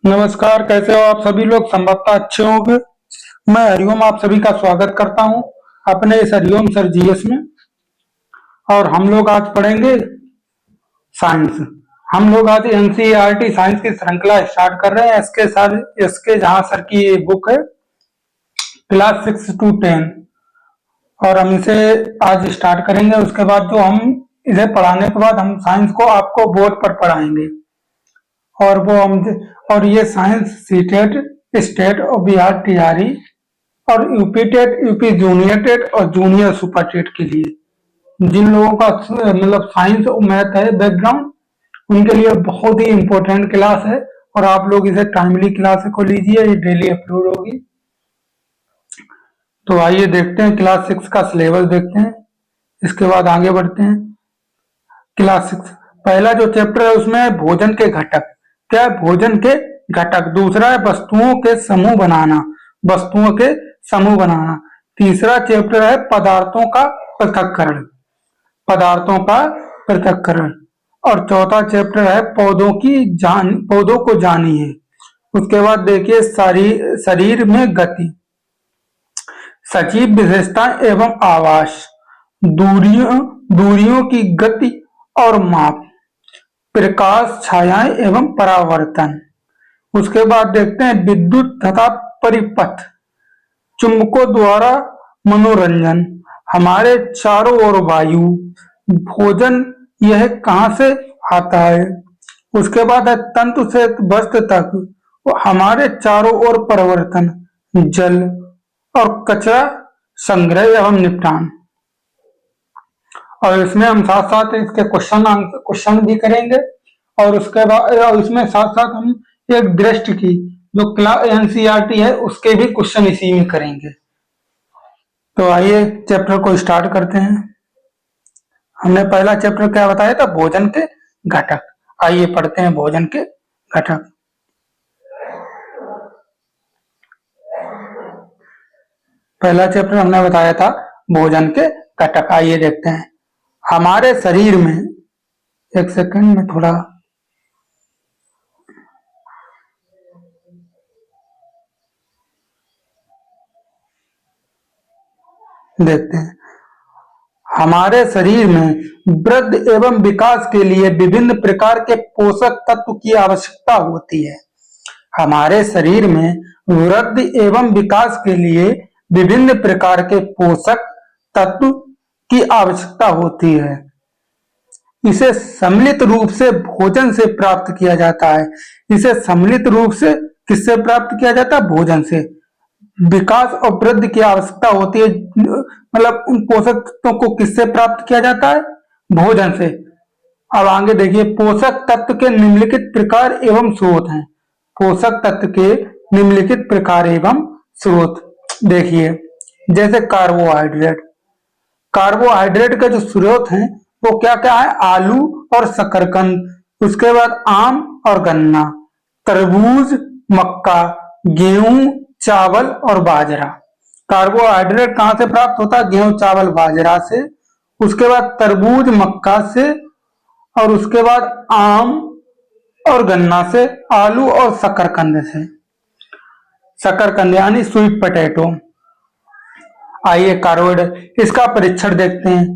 नमस्कार, कैसे हो आप सभी लोग? संभवतः अच्छे होंगे। मैं हरिओम आप सभी का स्वागत करता हूं अपने इस हरिओम सर जीएस में। और हम लोग आज पढ़ेंगे साइंस। हम लोग आज एनसीईआरटी साइंस की श्रृंखला स्टार्ट कर रहे हैं। इसके जहां सर की ये बुक है, क्लास 6 to 10, और हम इसे आज स्टार्ट करेंगे। उसके बाद जो हम इसे पढ़ाने के बाद हम साइंस को आपको बोर्ड पर पढ़ाएंगे। और वो हम और ये साइंस सीटेट, स्टेट और बिहार टीआरई और UP TET, UP junior TET और जूनियर सुपर टेट के लिए जिन लोगों का मतलब साइंस और मैथ है बैकग्राउंड, उनके लिए बहुत ही इम्पोर्टेंट क्लास है। और आप लोग इसे टाइमली क्लास को लीजिए, ये डेली अपलोड होगी। तो आइए देखते हैं क्लास 6 का सिलेबस देखते हैं, इसके बाद आगे बढ़ते हैं। क्लास 6 पहला जो चैप्टर है उसमें है भोजन के घटक। क्या है? भोजन के घटक। दूसरा है वस्तुओं के समूह बनाना, वस्तुओं के समूह बनाना। तीसरा चैप्टर है पदार्थों का पृथक्करण, पदार्थों का पृथक्करण। और चौथा चैप्टर है पौधों को जानिए। उसके बाद देखिए शरीर में गति, सजीव विशेषताएं एवं आवास, दूरियों की गति और माप, प्रकाश, छायाएं एवं परावर्तन। उसके बाद देखते हैं विद्युत तथा परिपथ, चुंबकों द्वारा मनोरंजन, हमारे चारों ओर वायु, भोजन यह कहां से आता है। उसके बाद है तंतु से वस्त्र तक, हमारे चारों ओर परिवर्तन, जल और कचरा संग्रह एवं निपटान। और इसमें हम साथ साथ इसके क्वेश्चन भी करेंगे। और उसके बाद इसमें साथ साथ हम एक दृष्टि की जो एनसीईआरटी है उसके भी क्वेश्चन इसी में करेंगे। तो आइए चैप्टर को स्टार्ट करते हैं। हमने पहला चैप्टर क्या बताया था? भोजन के घटक। आइए पढ़ते हैं भोजन के घटक। पहला चैप्टर हमने बताया था भोजन के घटक। आइए देखते हैं। हमारे शरीर में, एक सेकंड में थोड़ा देखते हैं। हमारे शरीर में वृद्धि एवं विकास के लिए विभिन्न प्रकार के पोषक तत्व की आवश्यकता होती है। हमारे शरीर में वृद्धि एवं विकास के लिए विभिन्न प्रकार के पोषक तत्व की आवश्यकता होती है। इसे सम्मिलित रूप से भोजन से प्राप्त किया जाता है। इसे सम्मिलित रूप से किससे प्राप्त किया जाता है? भोजन से। विकास और वृद्धि की आवश्यकता होती है, मतलब उन पोषक तत्वों को किससे प्राप्त किया जाता है? भोजन से। अब आगे देखिए, पोषक तत्व के निम्नलिखित प्रकार एवं स्रोत हैं। पोषक तत्व के निम्नलिखित प्रकार एवं स्रोत देखिए, जैसे कार्बोहाइड्रेट। कार्बोहाइड्रेट के जो स्रोत हैं वो क्या क्या है? आलू और शकरकंद। उसके बाद आम और गन्ना, तरबूज, मक्का, गेहूं, चावल और बाजरा। कार्बोहाइड्रेट कहां से प्राप्त होता है? गेहूं, चावल, बाजरा से। उसके बाद तरबूज, मक्का से। और उसके बाद आम और गन्ना से, आलू और शकरकंद से। शकरकंद यानी स्वीट पोटैटो। आइए कार्बोहाइड्रेट, इसका परीक्षण देखते हैं।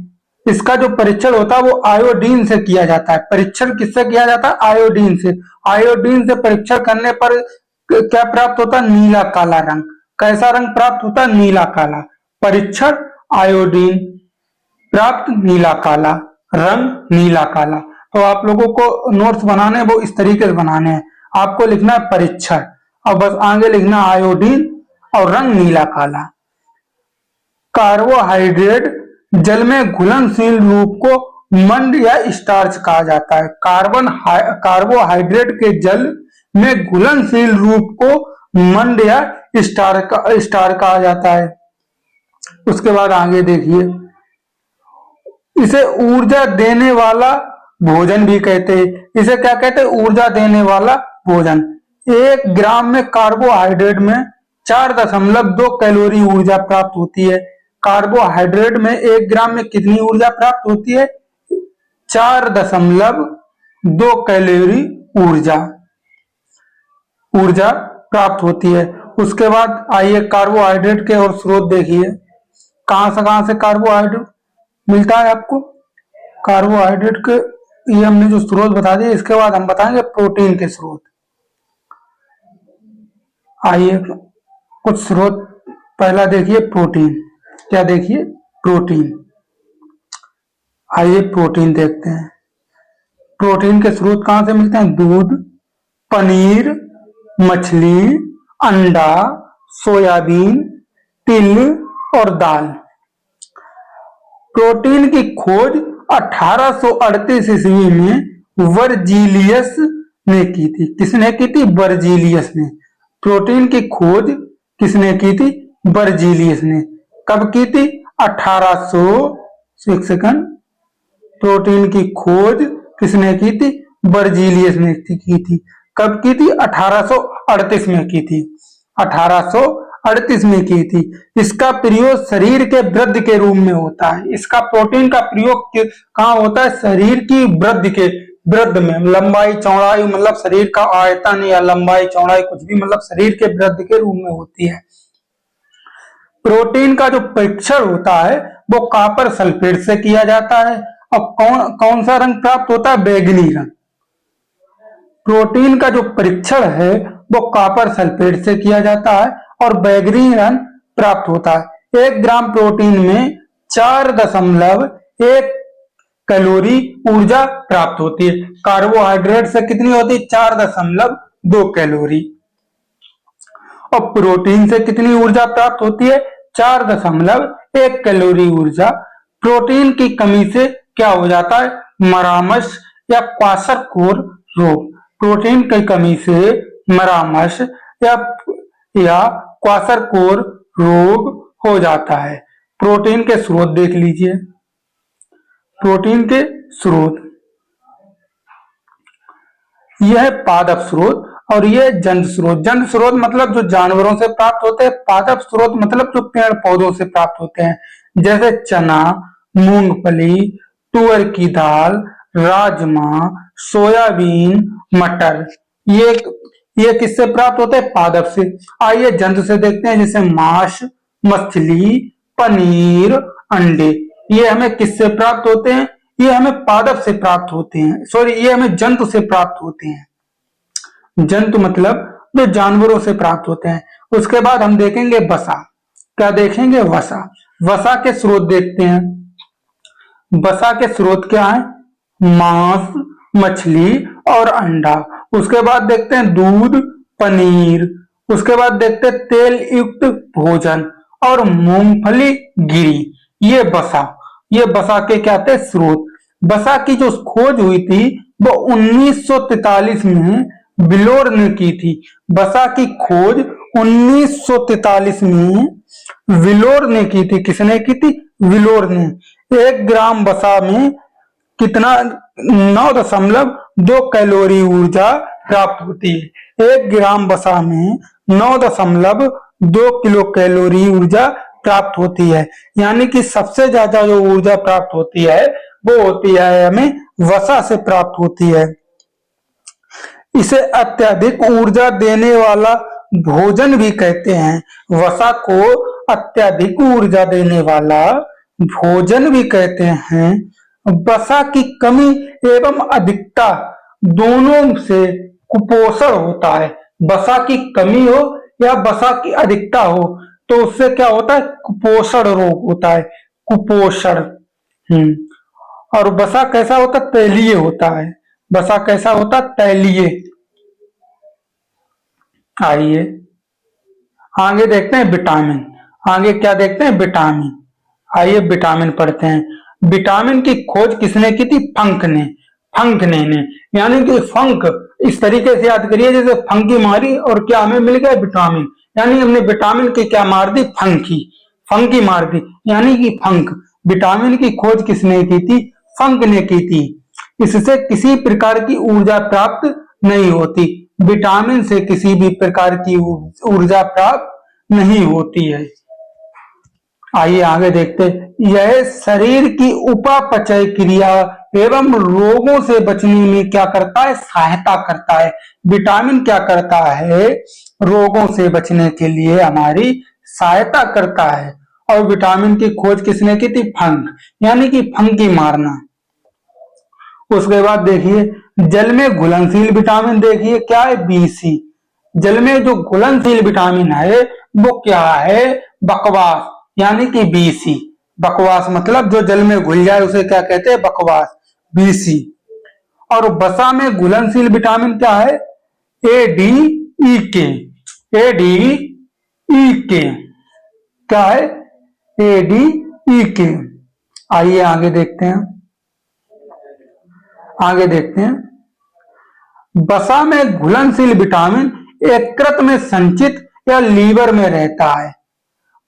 इसका जो परीक्षण होता है वो आयोडीन से किया जाता है। परीक्षण किससे किया जाता है? आयोडीन से। आयोडीन से परीक्षण करने पर क्या प्राप्त होता है? नीला काला रंग। कैसा रंग प्राप्त होता है? नीला काला। परीक्षण आयोडीन, प्राप्त नीला काला रंग, नीला काला। तो आप लोगों को नोट्स बनाने वो इस तरीके से बनाने हैं। आपको लिखना है परीक्षण और बस आगे लिखना आयोडीन और रंग नीला काला। कार्बोहाइड्रेट जल में घुलनशील रूप को मंड या स्टार्च कहा जाता है। कार्बोहाइड्रेट के जल में घुलनशील रूप को मंड या स्टार कहा जाता है। उसके बाद आगे देखिए, इसे ऊर्जा देने वाला भोजन भी कहते हैं। इसे क्या कहते हैं? ऊर्जा देने वाला भोजन। 1 ग्राम में कार्बोहाइड्रेट में 4.2 कैलोरी ऊर्जा प्राप्त होती है। कार्बोहाइड्रेट में 1 ग्राम में कितनी ऊर्जा प्राप्त होती है? 4.2 कैलोरी ऊर्जा। ऊर्जा प्राप्त होती है। उसके बाद आइए कार्बोहाइड्रेट के और स्रोत देखिए, कहां से कार्बोहाइड्रेट मिलता है आपको। कार्बोहाइड्रेट के ये हमने जो स्रोत बता दिए, इसके बाद हम बताएंगे प्रोटीन के स्रोत। आइए कुछ स्रोत, पहला देखिए प्रोटीन। क्या देखिए, प्रोटीन। आइए प्रोटीन देखते हैं। प्रोटीन के स्रोत कहां से मिलते हैं? दूध, पनीर, मछली, अंडा, सोयाबीन, तिल और दाल। प्रोटीन की खोज 1838 ईस्वी में वर्जीलियस ने की थी। किसने की थी? वर्जीलियस ने। प्रोटीन की खोज किसने की थी? वर्जीलियस ने। कब की थी? 1800 सेकंड। प्रोटीन की खोज किसने की थी? वर्जीलियस ने की थी। कब की थी? 1838 में की थी। 1838 में की थी। इसका प्रयोग शरीर के वृद्धि के रूप में होता है। इसका प्रोटीन का प्रयोग कहाँ होता है? शरीर की वृद्धि में, लंबाई चौड़ाई, मतलब शरीर का आयतन या लंबाई चौड़ाई कुछ भी, मतलब शरीर के वृद्धि के रूप में होती है। प्रोटीन का जो परीक्षण होता है वो कॉपर सल्फेट से किया जाता है। और कौन सा रंग प्राप्त होता है? बैगनी रंग। प्रोटीन का जो परीक्षण है वो कॉपर सल्फेट से किया जाता है और बैगनी रंग प्राप्त होता है। 1 ग्राम प्रोटीन में 4.1 कैलोरी ऊर्जा प्राप्त होती है। कार्बोहाइड्रेट से कितनी होती है? 4.2 कैलोरी। और प्रोटीन से कितनी ऊर्जा प्राप्त होती है? 4.1 कैलोरी ऊर्जा। प्रोटीन की कमी से क्या हो जाता है? मरामश या क्वाशरकोर रोग। प्रोटीन की कमी से मरामश या क्वाशरकोर रोग हो जाता है। प्रोटीन के स्रोत देख लीजिए। प्रोटीन के स्रोत, यह पादप स्रोत और यह जंतु स्रोत। जंतु स्रोत मतलब जो जानवरों से प्राप्त होते हैं। पादप स्रोत मतलब जो पेड़ पौधों से प्राप्त होते हैं, जैसे चना, मूंगफली, तुअर की दाल, राजमा, सोयाबीन, मटर। ये किससे प्राप्त होते हैं? पादप से। आइए जंतु से देखते हैं, जैसे मांस, मछली, पनीर, अंडे। ये हमें किससे प्राप्त होते हैं? ये हमें पादप से प्राप्त होते हैं। सॉरी, ये हमें जंतु से प्राप्त होते हैं। जंतु मतलब जो जानवरों से प्राप्त होते हैं। उसके बाद हम देखेंगे वसा। क्या देखेंगे? वसा। वसा के स्रोत देखते हैं। वसा के स्रोत क्या है? मांस, मछली और अंडा। उसके बाद देखते हैं दूध, पनीर। उसके बाद देखते हैं तेल युक्त भोजन और मूंगफली गिरी। ये वसा के क्या थे? स्रोत। वसा की जो खोज हुई थी वो 1943 में बिलोर ने की थी। वसा की खोज 1943 में विलोर ने की थी। किसने की थी? विलोर ने। 1 ग्राम वसा में कितना? 9.2 कैलोरी ऊर्जा प्राप्त होती है। 1 ग्राम वसा में 9.2 किलो कैलोरी ऊर्जा प्राप्त होती है। यानी कि सबसे ज्यादा जो ऊर्जा प्राप्त होती है वो होती है हमें वसा से प्राप्त होती है। इसे अत्यधिक ऊर्जा देने वाला भोजन भी कहते हैं। वसा को अत्यधिक ऊर्जा देने वाला भोजन भी कहते हैं। वसा की कमी एवं अधिकता दोनों से कुपोषण होता है। वसा की कमी हो या वसा की अधिकता हो तो उससे क्या होता है? कुपोषण रोग होता है। कुपोषण। और वसा कैसा होता है? तैलीय होता है। वसा कैसा होता है? तैलीय। आइए आगे देखते हैं विटामिन। आगे क्या देखते हैं? विटामिन। आइए विटामिन पढ़ते हैं। विटामिन की खोज किसने की थी? फंक ने। यानी कि फंक, इस तरीके से याद करिए जैसे फंकी मारी और क्या हमें मिल गया? विटामिन। यानी हमने विटामिन की क्या मार दी? फंकी मार दी, यानी कि फंक। विटामिन की खोज किसने की थी? फंक ने की थी। इससे किसी प्रकार की ऊर्जा प्राप्त नहीं होती। विटामिन से किसी भी प्रकार की ऊर्जा प्राप्त नहीं होती है। आइए आगे देखते हैं। यह शरीर की उपापचय क्रिया एवं रोगों से बचने में क्या करता है, सहायता करता है। विटामिन क्या करता है, रोगों से बचने के लिए हमारी सहायता करता है। और विटामिन की खोज किसने की थी, फंक, यानी कि फंकी मारना। उसके बाद देखिए जल में घुलनशील विटामिन, देखिए क्या है, बीसी। जल में जो घुलनशील विटामिन है वो क्या है, बकवास, यानी कि बीसी। बकवास मतलब जो जल में घुल जाए उसे क्या कहते हैं, बकवास, बीसी। और वसा में घुलनशील विटामिन क्या है, ए डी ई के। ए डी ई के क्या है, ए डी ई के। आइए आगे देखते हैं, आगे देखते हैं। वसा में घुलनशील विटामिन यकृत में संचित या लीवर में रहता है।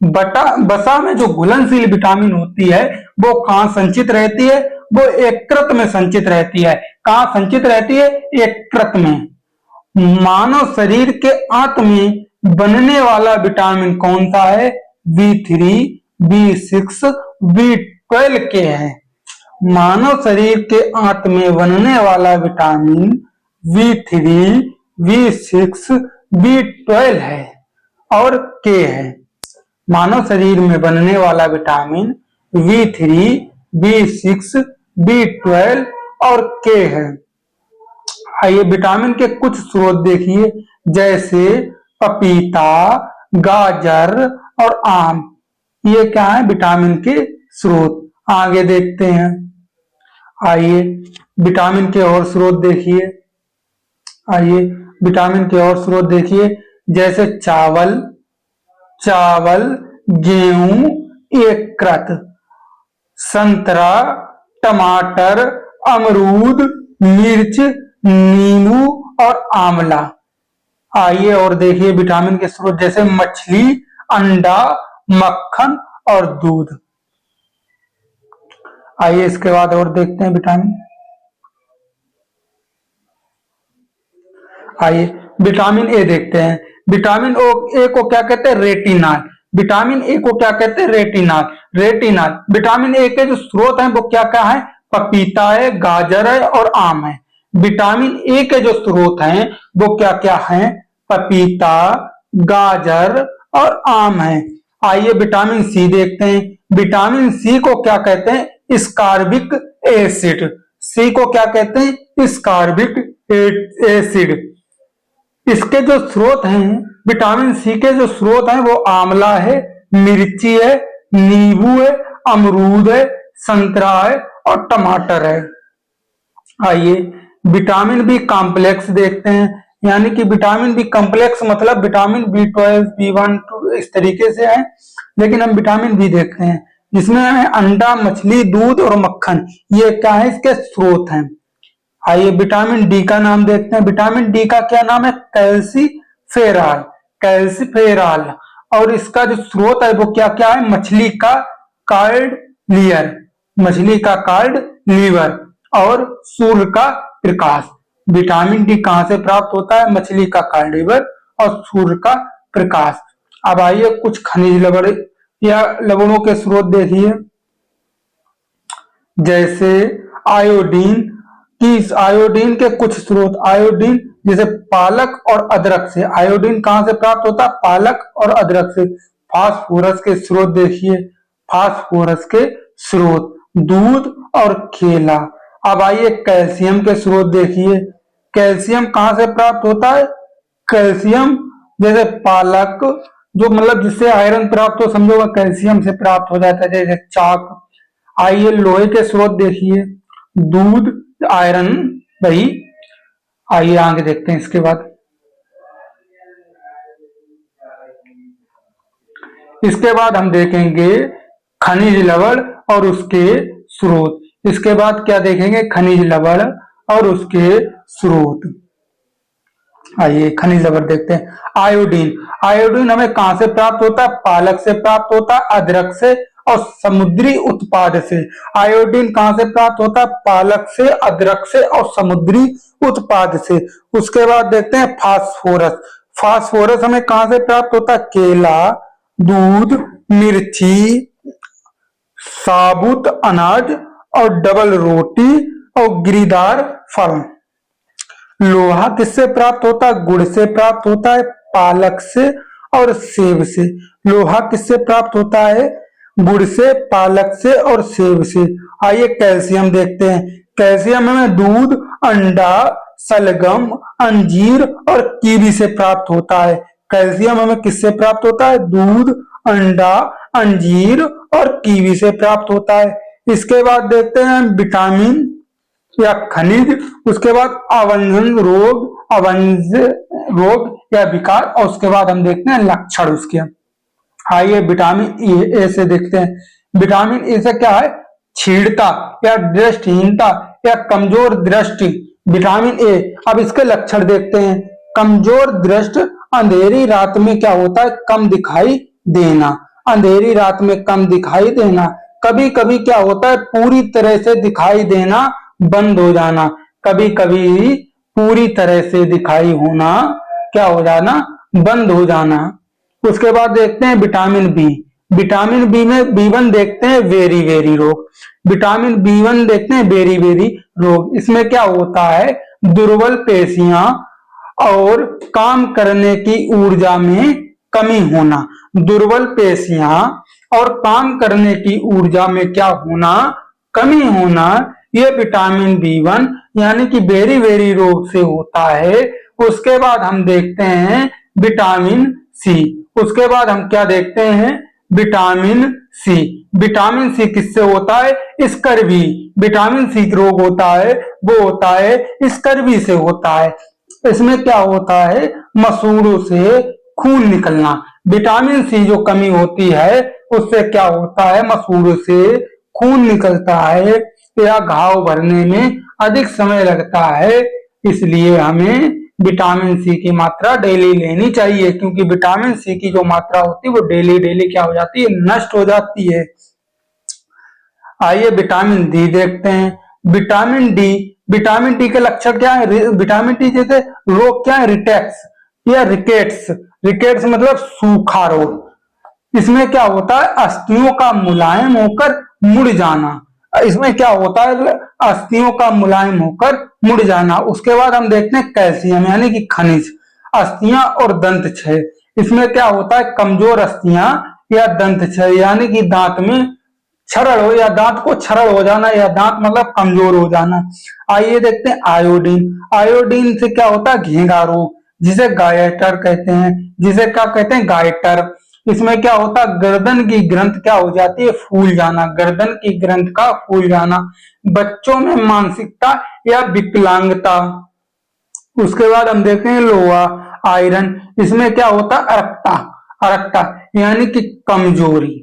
वसा में जो घुलनशील विटामिन होती है वो कहां संचित रहती है, वो यकृत में संचित रहती है। कहां संचित रहती है, यकृत में। मानव शरीर के अंत में बनने वाला विटामिन कौन सा है, B3, B6, B12 के है। मानव शरीर के अंत में बनने वाला विटामिन B3, B6, B12 है और K है। मानव शरीर में बनने वाला विटामिन B3, B6, B12 और K है। आइए विटामिन के कुछ स्रोत देखिए, जैसे पपीता, गाजर और आम। ये क्या है, विटामिन के स्रोत। आगे देखते हैं। आइए विटामिन के और स्रोत देखिए, आइए विटामिन के और स्रोत देखिए, जैसे चावल, गेहूं, यकृत, संतरा, टमाटर, अमरूद, मिर्च, नींबू और आंवला। आइए और देखिए विटामिन के स्रोत, जैसे मछली, अंडा, मक्खन और दूध। आइए इसके बाद और देखते हैं विटामिन। आइए विटामिन ए देखते हैं। विटामिन ए को क्या कहते हैं, रेटिनॉल। विटामिन ए को क्या कहते हैं, रेटिनॉल। रेटिनॉल विटामिन ए के जो स्रोत हैं वो क्या क्या है, पपीता है, गाजर है और आम है। विटामिन ए के जो स्रोत हैं वो क्या क्या है, पपीता, गाजर और आम है। आइए विटामिन सी देखते हैं। विटामिन सी को क्या कहते हैं, स्कार्बिक एसिड। सी को क्या कहते हैं, स्कार्बिक एसिड। इसके जो स्रोत हैं, विटामिन सी के जो स्रोत हैं वो आंवला है, मिर्ची है, नींबू है, अमरूद है, संतरा है और टमाटर है। आइए विटामिन बी कॉम्प्लेक्स देखते हैं, यानी कि विटामिन बी कॉम्प्लेक्स मतलब विटामिन B12, B1, इस तरीके से है, लेकिन हम विटामिन बी देखते हैं जिसमें हमें अंडा, मछली, दूध और मक्खन, ये क्या है, इसके स्रोत हैं। आइए विटामिन डी का नाम देखते हैं। विटामिन डी का क्या नाम है, कैल्सीफेरॉल। कैल्सीफेरॉल। और इसका जो स्रोत है वो क्या क्या है, मछली का कार्ड लियर, मछली का कार्ड लीवर और सूर्य का प्रकाश। विटामिन डी कहां से प्राप्त होता है, मछली का कार्ड लीवर और सूर्य का प्रकाश। अब आइए कुछ खनिज लवण या लवणों के स्रोत देखिए, जैसे आयोडीन। आयोडीन के कुछ स्रोत, आयोडीन जैसे पालक और अदरक से। आयोडीन कहां से प्राप्त होता है, पालक और अदरक से। फास्फोरस के स्रोत देखिए, फास्फोरस के स्रोत दूध और केला। अब आइए कैल्शियम के स्रोत देखिए। कैल्शियम कहां से प्राप्त होता है, कैल्शियम जैसे पालक, जो मतलब जिससे आयरन प्राप्त हो, समझो कैल्शियम से प्राप्त हो जाता है, जैसे चाक। आइए लोहे के स्रोत देखिए, दूध, आयरन, दही। आइए आगे देखते हैं इसके बाद। इसके बाद हम देखेंगे खनिज लवण और उसके स्रोत। इसके बाद क्या देखेंगे, खनिज लवण और उसके स्रोत। आइए खनिज लवण देखते हैं। आयोडीन। आयोडीन हमें कहां से प्राप्त होता है, पालक से प्राप्त होता है, अदरक से और समुद्री उत्पाद से। आयोडीन कहां से प्राप्त होता है, पालक से, अदरक से और समुद्री उत्पाद से। उसके बाद देखते हैं फास्फोरस। फास्फोरस हमें कहां से प्राप्त होता है, केला, दूध, मिर्ची, साबुत अनाज और डबल रोटी और गिरीदार फल। लोहा किससे प्राप्त होता है? गुड़ से प्राप्त होता है, पालक से और सेब से। लोहा किससे प्राप्त होता है? गुड़ से, पालक से और सेब से। आइए कैल्शियम देखते हैं। कैल्शियम हमें दूध, अंडा, सलगम, अंजीर और कीवी से प्राप्त होता है। कैल्शियम हमें किससे प्राप्त होता है? दूध, अंडा, अंजीर और कीवी से प्राप्त होता है। इसके बाद देखते हैं विटामिन या खनिज, उसके बाद आवंजन रोग, अवंज रोग या विकार, और उसके बाद हम देखते हैं लक्षण उसके। आइए विटामिन ए से देखते हैं। विटामिन ए से क्या है? छीड़ता या दृष्टिहीनता या कमजोर दृष्टि। विटामिन ए, अब इसके लक्षण देखते हैं। कमजोर दृष्टि, अंधेरी रात में क्या होता है? कम दिखाई देना। अंधेरी रात में कम दिखाई देना। कभी कभी क्या होता है? पूरी तरह से दिखाई देना बंद हो जाना। कभी कभी पूरी तरह से दिखाई होना क्या हो जाना? बंद हो जाना। उसके बाद देखते हैं विटामिन बी। विटामिन बी में B1 देखते हैं वेरी वेरी रोग। विटामिन B1 देखते हैं वेरी वेरी रोग। इसमें क्या होता है? दुर्बल पेशियां और काम करने की ऊर्जा में कमी होना। दुर्बल पेशियां और काम करने की ऊर्जा में क्या होना? कमी होना। ये विटामिन B1 यानी कि वेरी वेरी रोग से होता है। उसके बाद हम देखते हैं विटामिन सी। उसके बाद हम क्या देखते हैं? Vitamin C. विटामिन सी किससे होता है? स्कर्वी। विटामिन सी रोग होता है, वो होता है स्कर्वी से होता है। इसमें क्या होता है? मसूड़ों से खून निकलना। विटामिन सी जो कमी होती है उससे क्या होता है? मसूड़ों से खून निकलता है या घाव भरने में अधिक समय लगता है। इसलिए हमें विटामिन सी की मात्रा डेली लेनी चाहिए, क्योंकि विटामिन सी की जो मात्रा होती है वो डेली डेली क्या हो जाती है? नष्ट हो जाती है। आइए विटामिन डी देखते हैं। विटामिन डी, विटामिन डी के लक्षण क्या है? विटामिन डी जैसे रोग क्या है? रिटेक्स या रिकेट्स। रिकेट्स मतलब सूखा रोग। इसमें क्या होता है? अस्थियों का मुलायम होकर मुड़ जाना। इसमें क्या होता है? अस्थियों का मुलायम होकर मुड़ जाना। उसके बाद हम देखते हैं कैल्शियम यानी कि खनिज, अस्थियां और दंत क्षय। इसमें क्या होता है? कमजोर अस्थियां या दंत क्षय यानी कि दांत में क्षरण हो या दांत को क्षरण हो जाना, या दांत मतलब कमजोर हो जाना। आइए देखते हैं आयोडीन। आयोडीन से क्या होता है? घेंघा रोग, जिसे गायटर कहते हैं। जिसे क्या कहते हैं? गायटर। इसमें क्या होता है? गर्दन की ग्रंथ क्या हो जाती है? फूल जाना। गर्दन की ग्रंथ का फूल जाना। बच्चों में मानसिकता या विकलांगता। उसके बाद हम देखते हैं लोहा, आयरन। इसमें क्या होता है? अरक्ता। अरक्ता यानी कि कमजोरी।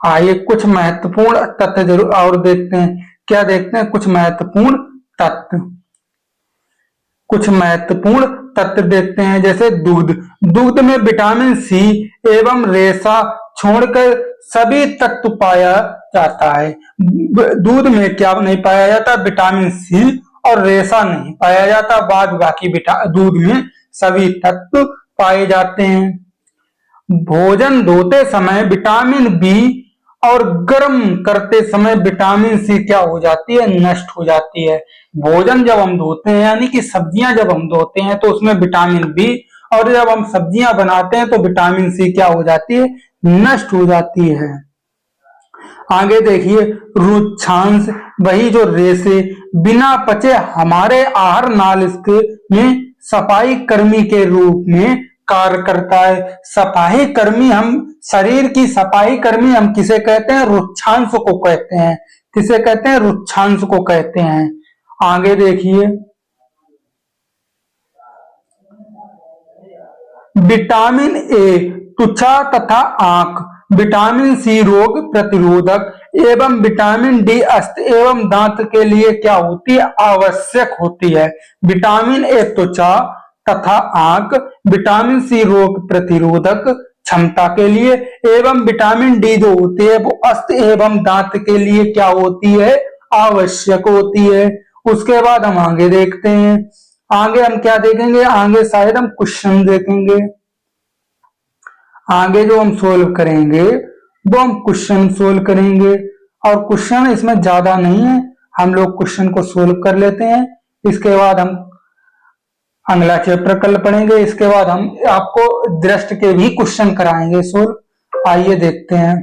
आइए कुछ महत्वपूर्ण तथ्य जरूर और देखते हैं। क्या देखते हैं? कुछ महत्वपूर्ण तथ्य। कुछ महत्वपूर्ण तत्व देखते हैं, जैसे दूध। दूध में विटामिन सी एवं रेशा छोड़कर सभी तत्व पाया जाता है। दूध में क्या नहीं पाया जाता? विटामिन सी और रेशा नहीं पाया जाता। बाद बाकी दूध में सभी तत्व पाए जाते हैं। भोजन धोते समय विटामिन बी और गर्म करते समय विटामिन सी क्या हो जाती है? नष्ट हो जाती है। भोजन जब हम धोते हैं यानी कि सब्जियां जब हम धोते हैं तो उसमें विटामिन बी, और जब हम सब्जियां बनाते हैं तो विटामिन सी क्या हो जाती है? नष्ट हो जाती है। आगे देखिए रुक्षांश, वही जो रेशे बिना पचे हमारे आहार नालिका में सफाई कर्मी के रूप में कार्य करता है। सफाई कर्मी, हम शरीर की सफाई कर्मी हम किसे कहते हैं? रुक्षांश को कहते हैं। किसे कहते हैं? रुक्षांश को कहते हैं। आगे देखिए विटामिन ए त्वचा तथा आंख, विटामिन सी रोग प्रतिरोधक एवं विटामिन डी अस्थ एवं दांत के लिए क्या होती है? आवश्यक होती है। विटामिन ए त्वचा तथा आंख, विटामिन सी रोग प्रतिरोधक क्षमता के लिए, एवं विटामिन डी जो होती है वो अस्थ एवं दांत के लिए क्या होती है? आवश्यक होती है। उसके बाद हम आगे देखते हैं। आगे हम क्या देखेंगे? आगे शायद हम क्वेश्चन देखेंगे। आगे जो हम सोल्व करेंगे वो हम क्वेश्चन सोल्व करेंगे। और क्वेश्चन इसमें ज्यादा नहीं है, हम लोग क्वेश्चन को सोल्व कर लेते हैं। इसके बाद हम अगला चैप्टर कल पढ़ेंगे। इसके बाद हम आपको दृष्टि के भी क्वेश्चन कराएंगे सोल्व। आइए देखते हैं।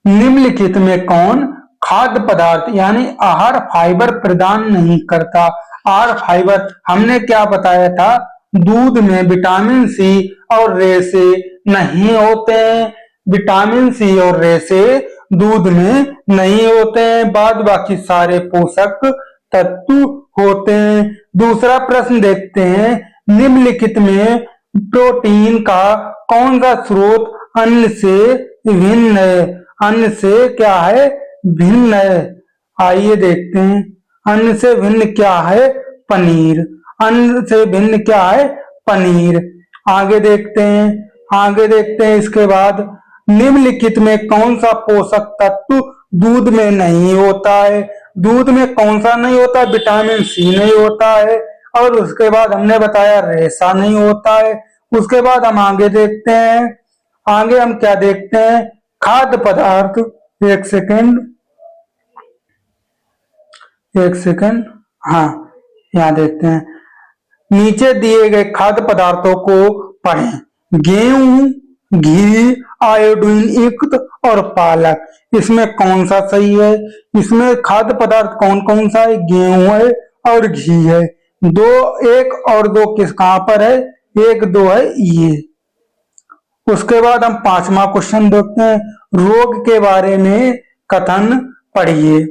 निम्नलिखित में कौन खाद्य पदार्थ यानी आहार फाइबर प्रदान नहीं करता? आहार फाइबर हमने क्या बताया था, दूध में विटामिन सी और रेसे नहीं होते हैं। विटामिन सी और रेसे दूध में नहीं होते हैं, बाद बाकी सारे पोषक तत्व होते हैं। दूसरा प्रश्न देखते हैं, निम्नलिखित में प्रोटीन का कौन सा स्रोत अन्न से भिन्न है? अन्न से क्या है, भिन्न है। आइए देखते हैं, अन्न से भिन्न क्या है, पनीर। अन्न से भिन्न क्या है, पनीर। आगे देखते हैं, इसके बाद निम्नलिखित में कौन सा पोषक तत्व दूध में नहीं होता है? दूध में कौन सा नहीं होता? विटामिन सी नहीं होता है। और उसके बाद हमने बताया रेशा नहीं होता है। उसके बाद हम आगे देखते हैं, आगे हम क्या देखते हैं, खाद्य पदार्थ। एक सेकंड, हाँ, यहाँ देखते हैं, नीचे दिए गए खाद्य पदार्थों को पढ़ें। गेहूं, घी, आयोडीन युक्त और पालक, इसमें कौन सा सही है? इसमें खाद्य पदार्थ कौन कौन सा है? गेहूं है और घी है। दो, एक और दो किस कहां पर है? एक दो है ये। उसके बाद हम पांचवा क्वेश्चन देखते हैं, रोग के बारे में कथन पढ़िए।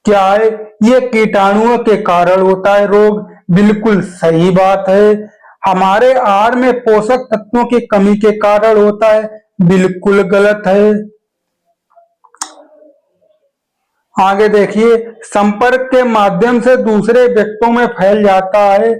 क्या है? ये कीटाणुओं के कारण होता है रोग। बिल्कुल सही बात है। हमारे आहार में पोषक तत्वों की कमी के कारण होता है। बिल्कुल गलत है। आगे देखिए, संपर्क के माध्यम से दूसरे व्यक्तियों में फैल जाता है।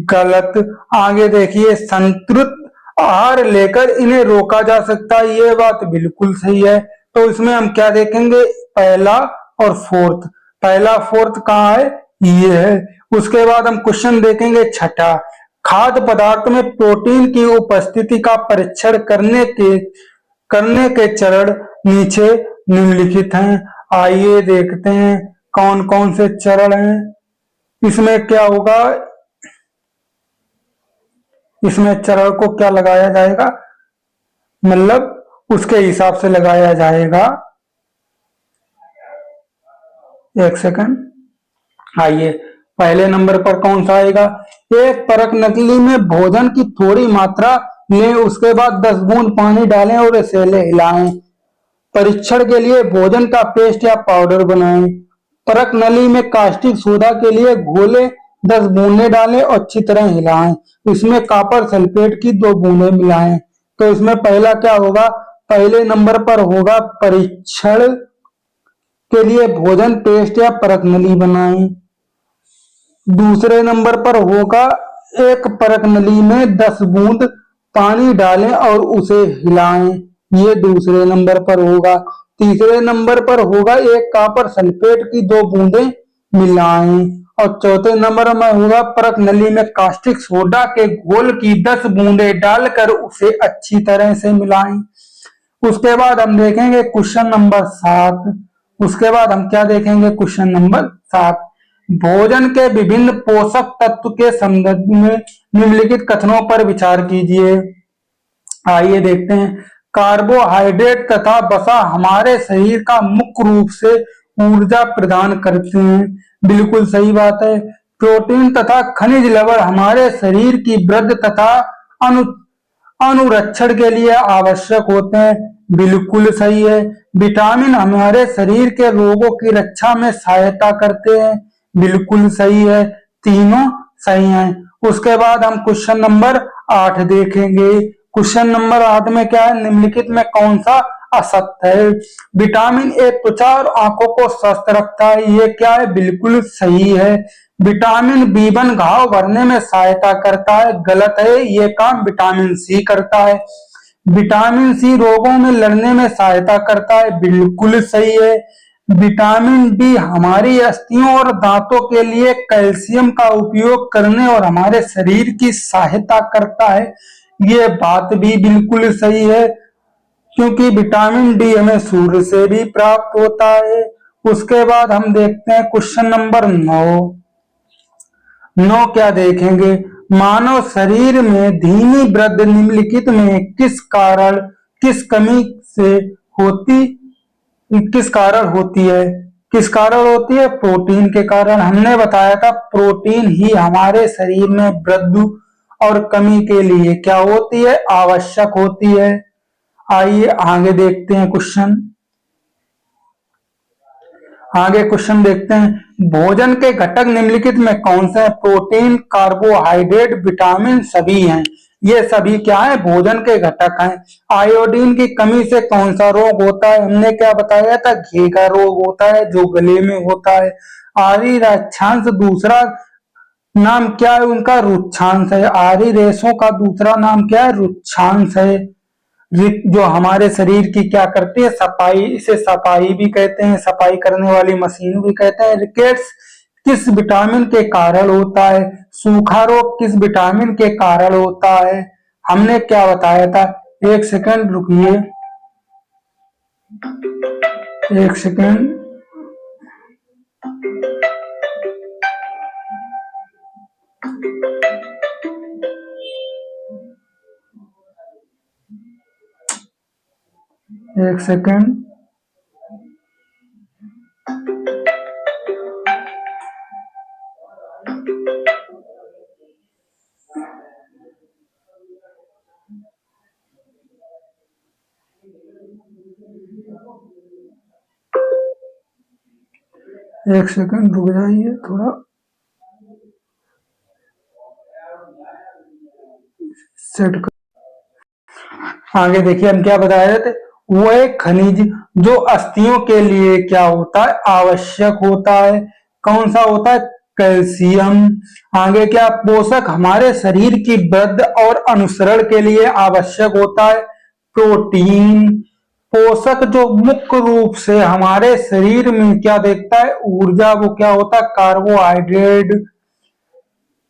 गलत। आगे देखिए, संतुलित आहार लेकर इन्हें रोका जा सकता है। ये बात बिल्कुल सही है। तो इसमें हम क्या देखेंगे, पहला और फोर्थ। पहला फोर्थ कहाँ है? ये है। उसके बाद हम क्वेश्चन देखेंगे छठा, खाद्य पदार्थ में प्रोटीन की उपस्थिति का परीक्षण करने के चरण नीचे निम्नलिखित हैं। आइए देखते हैं कौन कौन से चरण हैं। इसमें क्या होगा, इसमें चरण को क्या लगाया जाएगा, मतलब उसके हिसाब से लगाया जाएगा। एक सेकंड, आइए पहले नंबर पर कौन सा आएगा, एक परख नकली में भोजन की थोड़ी मात्रा लें, उसके बाद 10 बूंद पानी डालें और इसे हिलाएं। परीक्षण के लिए भोजन का पेस्ट या पाउडर बनाएं। परख नली में कास्टिक सोडा के लिए घोले 10 बूंदे डालें और अच्छी तरह हिलाएं। इसमें कॉपर सल्फेट की 2 बूंदे मिलाएं। तो इसमें पहला क्या होगा, पहले नंबर पर होगा परीक्षण के लिए भोजन पेस्ट या परख नली बनाएं। दूसरे नंबर पर होगा एक परख नली में 10 बूंद पानी डालें और उसे हिलाएं, ये दूसरे नंबर पर होगा। तीसरे नंबर पर होगा एक कॉपर सल्फेट की 2 बूंदें मिलाएं। और चौथे नंबर में होगा परख नली में कास्टिक सोडा के घोल की 10 बूंदें डालकर उसे अच्छी तरह से मिलाएं। उसके बाद हम देखेंगे क्वेश्चन नंबर 7। उसके बाद हम क्या देखेंगे, क्वेश्चन नंबर 7, भोजन के विभिन्न पोषक तत्व के संदर्भ में निम्नलिखित कथनों पर विचार कीजिए। आइए देखते हैं, कार्बोहाइड्रेट तथा वसा हमारे शरीर का मुख्य रूप से ऊर्जा प्रदान करते हैं। बिल्कुल सही बात है। प्रोटीन तथा खनिज लवण हमारे शरीर की वृद्धि तथा अनुरक्षण के लिए आवश्यक होते हैं। बिल्कुल सही है। विटामिन हमारे शरीर के रोगों की रक्षा में सहायता करते हैं। बिल्कुल सही है, तीनों सही हैं। उसके बाद हम क्वेश्चन नंबर 8 देखेंगे। क्वेश्चन नंबर 8 में क्या है, निम्नलिखित में कौन सा असत्य है? विटामिन ए त्वचा और आंखों को स्वस्थ रखता है, ये क्या है, बिल्कुल सही है। विटामिन B1 घाव भरने में सहायता करता है, गलत है, ये काम विटामिन सी करता है। विटामिन सी रोगों में लड़ने में सहायता करता है, बिल्कुल सही है। विटामिन डी हमारी अस्थियों और दांतों के लिए कैल्शियम का उपयोग करने और हमारे शरीर की सहायता करता है। ये बात भी बिल्कुल सही है, क्योंकि विटामिन डी हमें सूर्य से भी प्राप्त होता है। उसके बाद हम देखते हैं क्वेश्चन नंबर 9 क्या देखेंगे? मानव शरीर में धीमी वृद्धि निम्नलिखित में किस कमी से होती किस कारण होती है? किस कारण होती है? प्रोटीन के कारण। हमने बताया था प्रोटीन ही हमारे शरीर में वृद्धि और कमी के लिए क्या होती है? आवश्यक होती है। आइए आगे देखते हैं क्वेश्चन। आगे क्वेश्चन देखते हैं, भोजन के घटक निम्नलिखित में कौन से हैं? प्रोटीन, कार्बोहाइड्रेट, विटामिन सभी हैं। ये सभी क्या है? भोजन के घटक हैं। आयोडीन की कमी से कौन सा रोग होता है? हमने क्या बताया था? घी का रोग होता है जो गले में होता है। आर्य रेखांश दूसरा नाम क्या है उनका? रुक्षांश है। आर्य रेशों का दूसरा नाम क्या है? रुक्षांश है। जो हमारे शरीर की क्या करती है? सफाई। इसे सफाई भी कहते हैं, सफाई करने वाली मशीन भी कहते हैं। रिकेट्स किस विटामिन के कारण होता है? सूखा रोग किस विटामिन के कारण होता है? हमने क्या बताया था? एक सेकंड रुकिए, एक सेकंड। एक सेकंड। एक सेकंड रुक जाइए थोड़ा, सेट कर। आगे देखिए हम क्या बता रहे थे? वो एक खनिज जो अस्थियों के लिए क्या होता है? आवश्यक होता है। कौन सा होता है? कैल्शियम। आगे क्या? पोषक हमारे शरीर की वृद्धि और अनुसरण के लिए आवश्यक होता है। प्रोटीन। पोषक जो मुख्य रूप से हमारे शरीर में क्या देखता है? ऊर्जा, वो क्या होता है? कार्बोहाइड्रेट।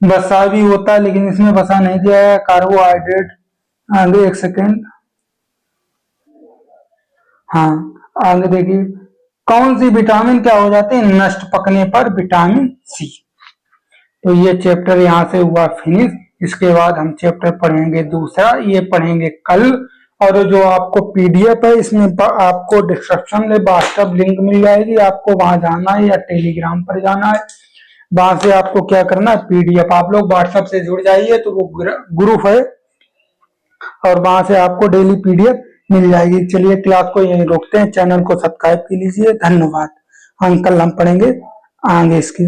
वसा भी होता है लेकिन इसमें वसा नहीं दिया है, कार्बोहाइड्रेट। आगे एक सेकेंड। हाँ, आगे देखिए कौन सी विटामिन क्या हो जाती है नष्ट पकने पर? Vitamin C. तो ये चैप्टर यहाँ से हुआ फिनिश। इसके बाद हम चैप्टर पढ़ेंगे दूसरा, ये पढ़ेंगे कल। और जो आपको पीडीएफ है इसमें आपको डिस्क्रिप्शन में व्हाट्सएप लिंक मिल जाएगी, आपको वहां जाना है या टेलीग्राम पर जाना है। वहां से आपको क्या करना है? पीडीएफ आप लोग व्हाट्सएप से जुड़ जाइए तो वो ग्रुप है और वहां से आपको डेली पीडीएफ मिल जाएगी। चलिए क्लास को यहीं रोकते हैं, चैनल को सब्सक्राइब कर लीजिए। धन्यवाद। अंकल हम पढ़ेंगे आगे इसके।